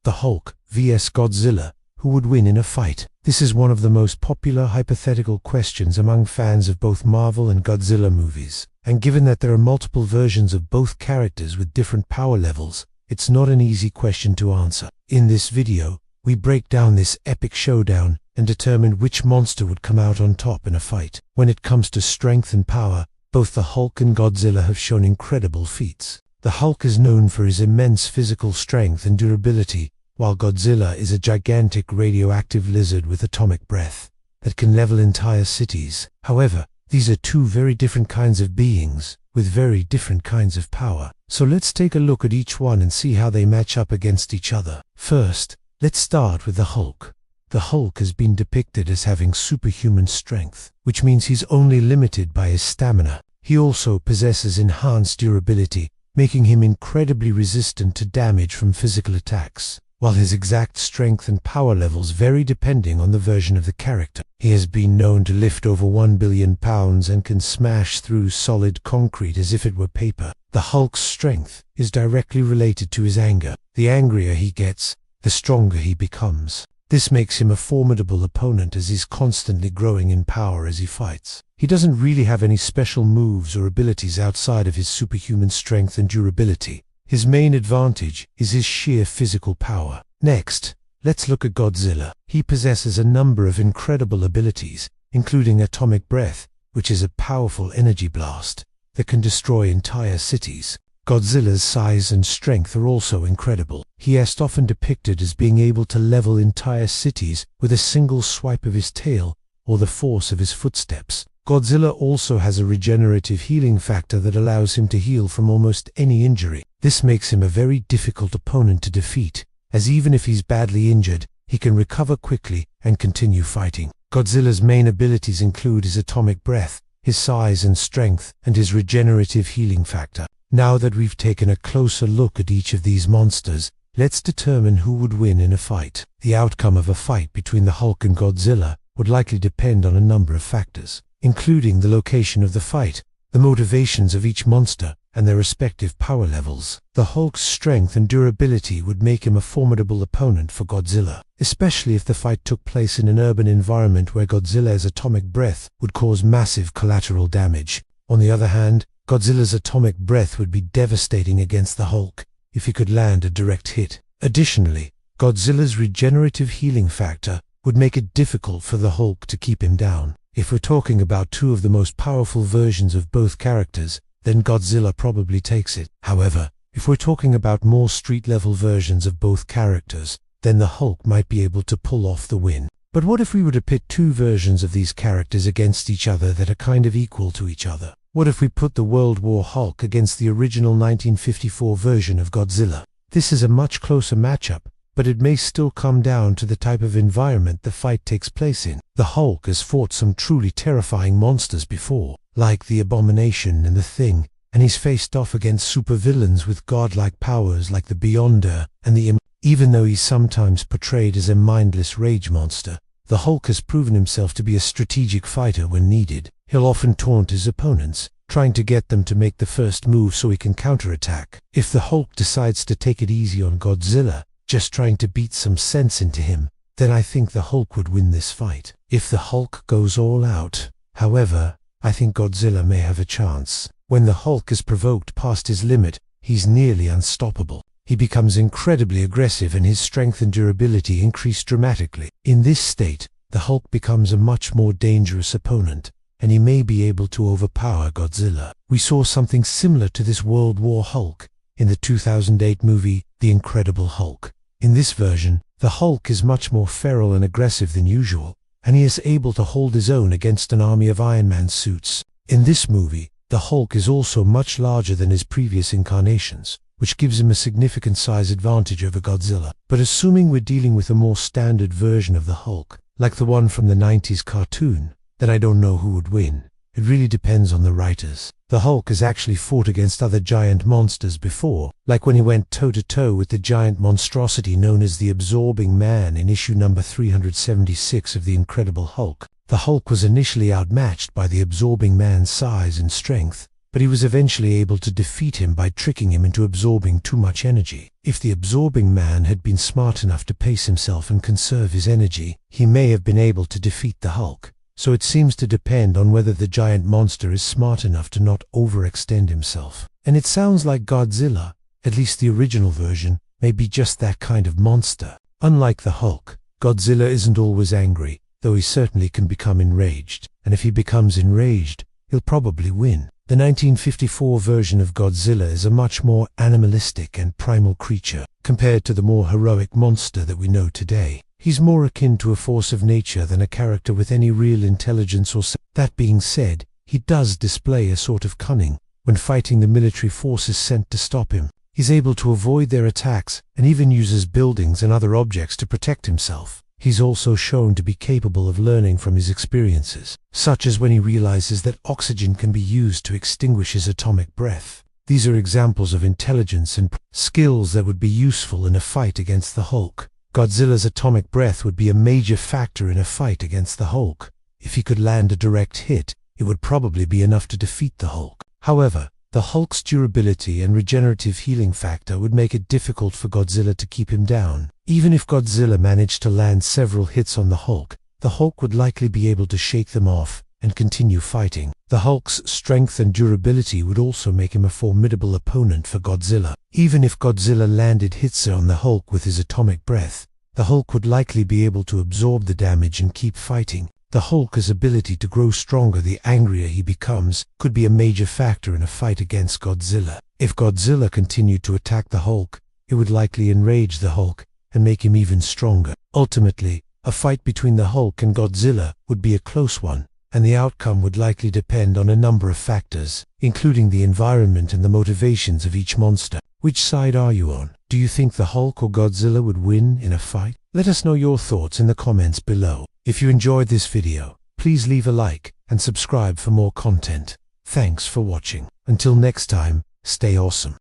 The Hulk vs Godzilla. Who would win in a fight? This is one of the most popular hypothetical questions among fans of both Marvel and Godzilla movies. And given that there are multiple versions of both characters with different power levels, it's not an easy question to answer. In this video, we break down this epic showdown and determine which monster would come out on top in a fight. When it comes to strength and power, both the Hulk and Godzilla have shown incredible feats. The Hulk is known for his immense physical strength and durability, while Godzilla is a gigantic radioactive lizard with atomic breath that can level entire cities. However, these are two very different kinds of beings with very different kinds of power. So let's take a look at each one and see how they match up against each other. First, let's start with the Hulk. The Hulk has been depicted as having superhuman strength, which means he's only limited by his stamina. He also possesses enhanced durability, making him incredibly resistant to damage from physical attacks, while his exact strength and power levels vary depending on the version of the character. He has been known to lift over 1 billion pounds and can smash through solid concrete as if it were paper. The Hulk's strength is directly related to his anger. The angrier he gets, the stronger he becomes. This makes him a formidable opponent as he's constantly growing in power as he fights. He doesn't really have any special moves or abilities outside of his superhuman strength and durability. His main advantage is his sheer physical power. Next, let's look at Godzilla. He possesses a number of incredible abilities, including atomic breath, which is a powerful energy blast that can destroy entire cities. Godzilla's size and strength are also incredible. He is often depicted as being able to level entire cities with a single swipe of his tail or the force of his footsteps. Godzilla also has a regenerative healing factor that allows him to heal from almost any injury. This makes him a very difficult opponent to defeat, as even if he's badly injured, he can recover quickly and continue fighting. Godzilla's main abilities include his atomic breath, his size and strength, and his regenerative healing factor. Now that we've taken a closer look at each of these monsters, let's determine who would win in a fight. The outcome of a fight between the Hulk and Godzilla would likely depend on a number of factors, including the location of the fight, the motivations of each monster, and their respective power levels. The Hulk's strength and durability would make him a formidable opponent for Godzilla, especially if the fight took place in an urban environment where Godzilla's atomic breath would cause massive collateral damage. On the other hand, Godzilla's atomic breath would be devastating against the Hulk if he could land a direct hit. Additionally, Godzilla's regenerative healing factor would make it difficult for the Hulk to keep him down. If we're talking about two of the most powerful versions of both characters, then Godzilla probably takes it. However, if we're talking about more street-level versions of both characters, then the Hulk might be able to pull off the win. But what if we were to pit two versions of these characters against each other that are kind of equal to each other? What if we put the World War Hulk against the original 1954 version of Godzilla? This is a much closer matchup, but it may still come down to the type of environment the fight takes place in. The Hulk has fought some truly terrifying monsters before, like the Abomination and the Thing, and he's faced off against supervillains with godlike powers like the Beyonder and the Even though he's sometimes portrayed as a mindless rage monster, the Hulk has proven himself to be a strategic fighter when needed. He'll often taunt his opponents, trying to get them to make the first move so he can counterattack. If the Hulk decides to take it easy on Godzilla, just trying to beat some sense into him, then I think the Hulk would win this fight. If the Hulk goes all out, however, I think Godzilla may have a chance. When the Hulk is provoked past his limit, he's nearly unstoppable. He becomes incredibly aggressive and his strength and durability increase dramatically. In this state, the Hulk becomes a much more dangerous opponent, and he may be able to overpower Godzilla. We saw something similar to this World War Hulk in the 2008 movie The Incredible Hulk. In this version, the Hulk is much more feral and aggressive than usual, and he is able to hold his own against an army of Iron Man suits. In this movie, the Hulk is also much larger than his previous incarnations, which gives him a significant size advantage over Godzilla. But assuming we're dealing with a more standard version of the Hulk, like the one from the 90s cartoon, then I don't know who would win. It really depends on the writers. The Hulk has actually fought against other giant monsters before, like when he went toe-to-toe with the giant monstrosity known as the Absorbing Man in issue number 376 of The Incredible Hulk. The Hulk was initially outmatched by the Absorbing Man's size and strength, but he was eventually able to defeat him by tricking him into absorbing too much energy. If the absorbing man had been smart enough to pace himself and conserve his energy, he may have been able to defeat the Hulk. So it seems to depend on whether the giant monster is smart enough to not overextend himself. And it sounds like Godzilla, at least the original version, may be just that kind of monster. Unlike the Hulk, Godzilla isn't always angry, though he certainly can become enraged. And if he becomes enraged, he'll probably win. The 1954 version of Godzilla is a much more animalistic and primal creature, compared to the more heroic monster that we know today. He's more akin to a force of nature than a character with any real intelligence or That being said, he does display a sort of cunning when fighting the military forces sent to stop him. He's able to avoid their attacks and even uses buildings and other objects to protect himself. He's also shown to be capable of learning from his experiences, such as when he realizes that oxygen can be used to extinguish his atomic breath. These are examples of intelligence and skills that would be useful in a fight against the Hulk. Godzilla's atomic breath would be a major factor in a fight against the Hulk. If he could land a direct hit, it would probably be enough to defeat the Hulk. However, the Hulk's durability and regenerative healing factor would make it difficult for Godzilla to keep him down. Even if Godzilla managed to land several hits on the Hulk would likely be able to shake them off and continue fighting. The Hulk's strength and durability would also make him a formidable opponent for Godzilla. Even if Godzilla landed hits on the Hulk with his atomic breath, the Hulk would likely be able to absorb the damage and keep fighting. The Hulk's ability to grow stronger the angrier he becomes could be a major factor in a fight against Godzilla. If Godzilla continued to attack the Hulk, it would likely enrage the Hulk and make him even stronger. Ultimately, a fight between the Hulk and Godzilla would be a close one, and the outcome would likely depend on a number of factors, including the environment and the motivations of each monster. Which side are you on? Do you think the Hulk or Godzilla would win in a fight? Let us know your thoughts in the comments below. If you enjoyed this video, please leave a like and subscribe for more content. Thanks for watching. Until next time, stay awesome.